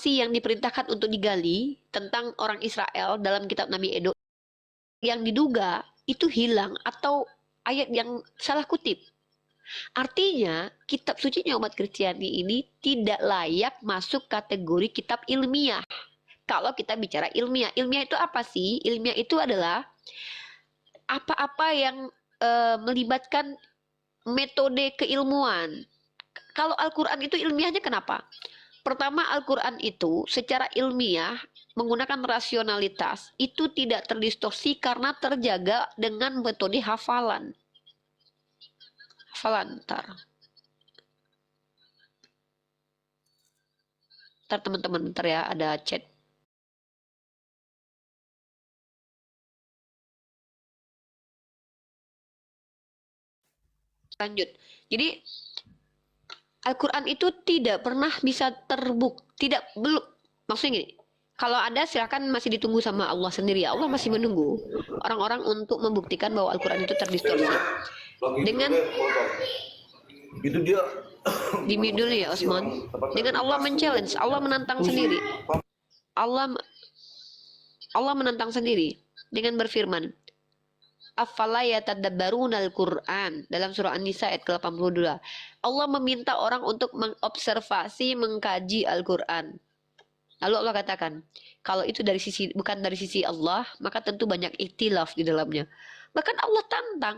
yang diperintahkan untuk digali tentang orang Israel dalam kitab Nabi Edo yang diduga itu hilang atau ayat yang salah kutip. Artinya, kitab sucinya umat Kristiani ini tidak layak masuk kategori kitab ilmiah. Kalau kita bicara ilmiah, ilmiah itu apa sih? Ilmiah itu adalah apa-apa yang melibatkan metode keilmuan. Kalau Al-Quran itu ilmiahnya kenapa? Pertama, Al-Quran itu secara ilmiah menggunakan rasionalitas itu tidak terdistorsi karena terjaga dengan metode hafalan. Hafalan, ntar teman-teman, ntar ya ada chat. Lanjut. Jadi Al-Quran itu tidak pernah bisa terbukti, tidak belum. Maksudnya gini, kalau ada silakan masih ditunggu sama Allah sendiri. Allah masih menunggu orang-orang untuk membuktikan bahwa Al-Quran itu terdistorsi. Dengan itu dia di middle ya Osman. Dengan Allah men-challenge, Allah menantang sendiri. Allah menantang sendiri dengan berfirman, afala yatadabbarunal Qur'an dalam surah An-Nisa ayat ke-82. Allah meminta orang untuk mengobservasi, mengkaji Al-Qur'an. Lalu Allah katakan, kalau itu bukan dari sisi Allah, maka tentu banyak ikhtilaf di dalamnya. Bahkan Allah tantang,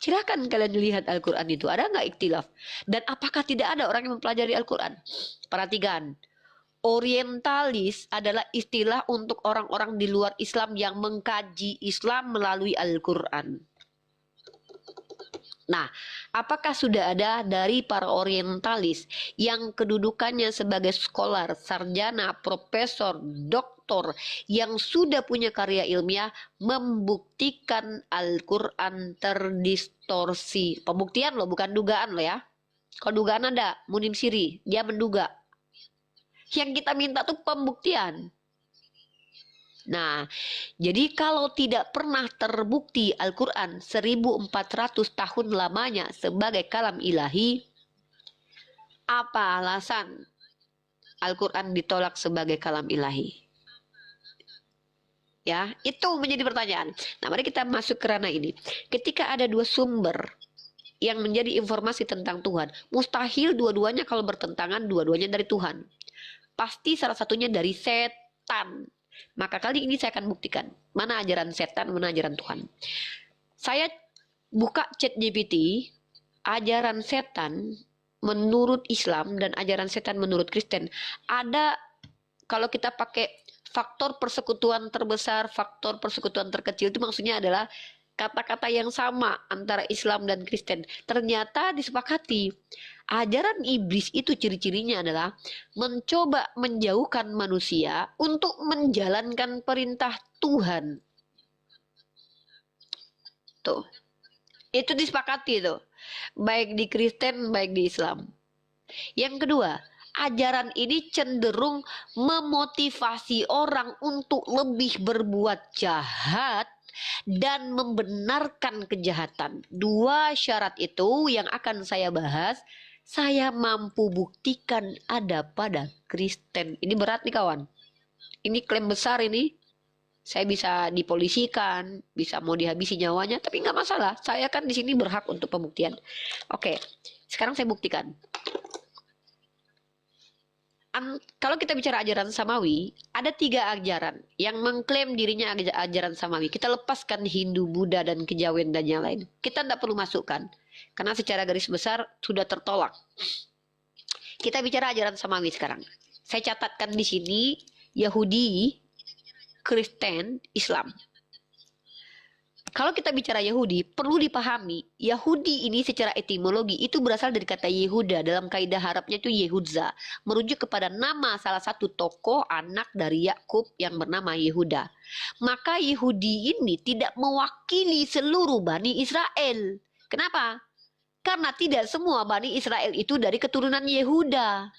silakan kalian lihat Al-Qur'an itu, ada nggak ikhtilaf? Dan apakah tidak ada orang yang mempelajari Al-Qur'an? Perhatikan, orientalis adalah istilah untuk orang-orang di luar Islam yang mengkaji Islam melalui Al-Quran. Nah, apakah sudah ada dari para orientalis yang kedudukannya sebagai scholar, sarjana, profesor, doktor yang sudah punya karya ilmiah membuktikan Al-Quran terdistorsi? Pembuktian loh, bukan dugaan loh ya. Kalau dugaan ada, Munim Siri, dia menduga. Yang kita minta tuh pembuktian. Nah, jadi kalau tidak pernah terbukti Al-Quran 1400 tahun lamanya sebagai kalam ilahi, apa alasan Al-Quran ditolak sebagai kalam ilahi? Ya, itu menjadi pertanyaan. Nah, mari kita masuk ke ranah ini. Ketika ada dua sumber yang menjadi informasi tentang Tuhan, mustahil dua-duanya kalau bertentangan, dua-duanya dari Tuhan. Pasti salah satunya dari setan. Maka kali ini saya akan buktikan mana ajaran setan, mana ajaran Tuhan. Saya buka ChatGPT, ajaran setan menurut Islam dan ajaran setan menurut Kristen. Ada, kalau kita pakai faktor persekutuan terbesar, faktor persekutuan terkecil, itu maksudnya adalah kata-kata yang sama antara Islam dan Kristen. Ternyata disepakati ajaran iblis itu ciri-cirinya adalah mencoba menjauhkan manusia untuk menjalankan perintah Tuhan. Tuh. Itu disepakati tuh. Baik di Kristen, baik di Islam. Yang kedua, ajaran ini cenderung memotivasi orang untuk lebih berbuat jahat dan membenarkan kejahatan. Dua syarat itu yang akan saya bahas, saya mampu buktikan ada pada Kristen. Ini berat nih kawan. Ini klaim besar ini. Saya bisa dipolisikan, bisa mau dihabisi nyawanya, tapi nggak masalah. Saya kan di sini berhak untuk pembuktian. Oke, sekarang saya buktikan. Kalau kita bicara ajaran Samawi, ada 3 ajaran yang mengklaim dirinya ajaran Samawi. Kita lepaskan Hindu, Buddha, dan kejawen dan yang lain. Kita tidak perlu masukkan, karena secara garis besar sudah tertolak. Kita bicara ajaran Samawi sekarang. Saya catatkan di sini Yahudi, Kristen, Islam. Kalau kita bicara Yahudi, perlu dipahami, Yahudi ini secara etimologi itu berasal dari kata Yehuda. Dalam kaidah Arabnya itu Yehudza, merujuk kepada nama salah satu tokoh anak dari Yakub yang bernama Yehuda. Maka Yahudi ini tidak mewakili seluruh Bani Israel. Kenapa? Karena tidak semua Bani Israel itu dari keturunan Yehuda.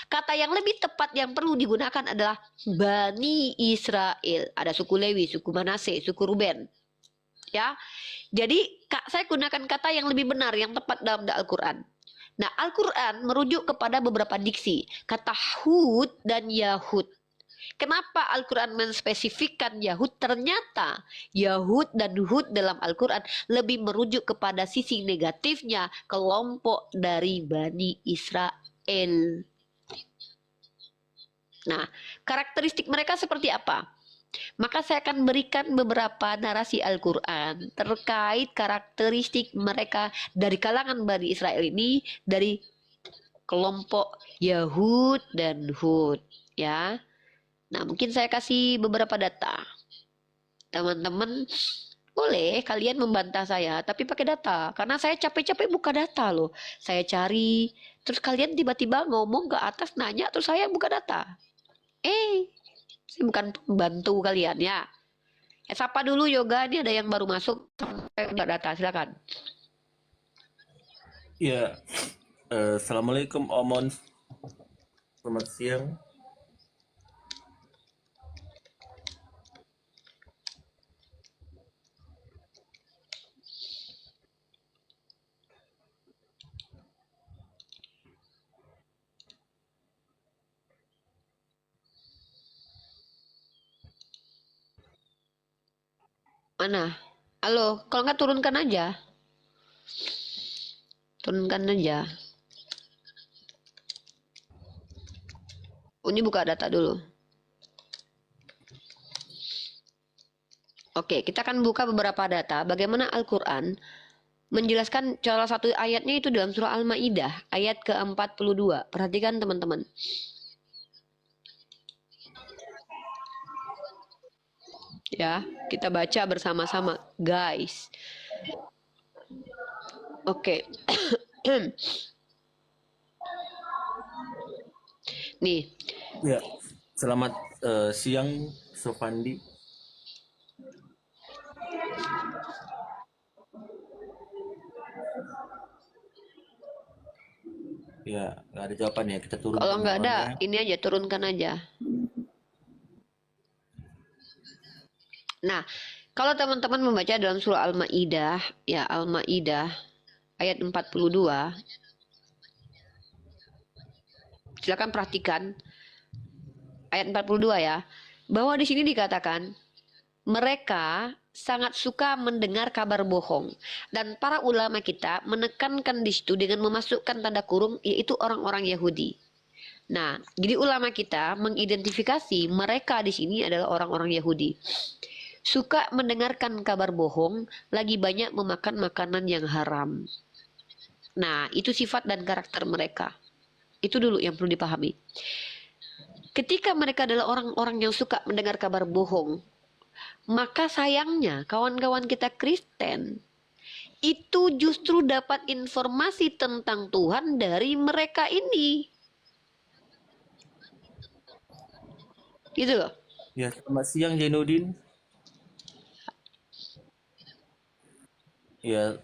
Kata yang lebih tepat yang perlu digunakan adalah Bani Israel. Ada suku Lewi, suku Manase, suku Ruben. Ya, jadi saya gunakan kata yang lebih benar, yang tepat dalam Al-Quran. Nah, Al-Quran merujuk kepada beberapa diksi, kata Hud dan Yahud. Kenapa Al-Quran menspesifikkan Yahud? Ternyata Yahud dan Hud dalam Al-Quran lebih merujuk kepada sisi negatifnya kelompok dari Bani Israel. Nah, karakteristik mereka seperti apa? Maka saya akan berikan beberapa narasi Al-Quran terkait karakteristik mereka dari kalangan Bani Israel ini dari kelompok Yahud dan Hud, ya. Nah, mungkin saya kasih beberapa data. Teman-teman, boleh kalian membantah saya, tapi pakai data. Karena saya capek-capek buka data loh. Saya cari, terus kalian tiba-tiba ngomong ke atas nanya, terus saya buka data. Saya bukan pembantu kalian ya. Sapa dulu Yoga, ini ada yang baru masuk sampai buka data, silakan. Ya, Assalamualaikum Omon. Selamat siang. Mana? Halo, kalau nggak turunkan aja. Turunkan aja. Ini buka data dulu. Oke, kita akan buka beberapa data. Bagaimana Al-Quran menjelaskan salah satu ayatnya itu dalam surah Al-Ma'idah, ayat ke-42. Perhatikan teman-teman. Ya, kita baca bersama-sama, guys. Oke. Nih, Ya, selamat siang Sofandi. Ya, nggak ada jawaban ya. Kita turun kalau nggak ada, jawabannya. ini aja turunkan aja. Nah, kalau teman-teman membaca dalam surah Al-Ma'idah, ya Al-Ma'idah ayat 42, silakan perhatikan ayat 42 ya, bahwa di sini dikatakan mereka sangat suka mendengar kabar bohong dan para ulama kita menekankan di situ dengan memasukkan tanda kurung yaitu orang-orang Yahudi. Nah, jadi ulama kita mengidentifikasi mereka di sini adalah orang-orang Yahudi. Suka mendengarkan kabar bohong, lagi banyak memakan makanan yang haram. Nah, itu sifat dan karakter mereka. Itu dulu yang perlu dipahami. Ketika mereka adalah orang-orang yang suka mendengar kabar bohong, maka sayangnya kawan-kawan kita Kristen itu justru dapat informasi tentang Tuhan dari mereka ini. Gitu loh. Ya, selamat siang Jainuddin. Ya,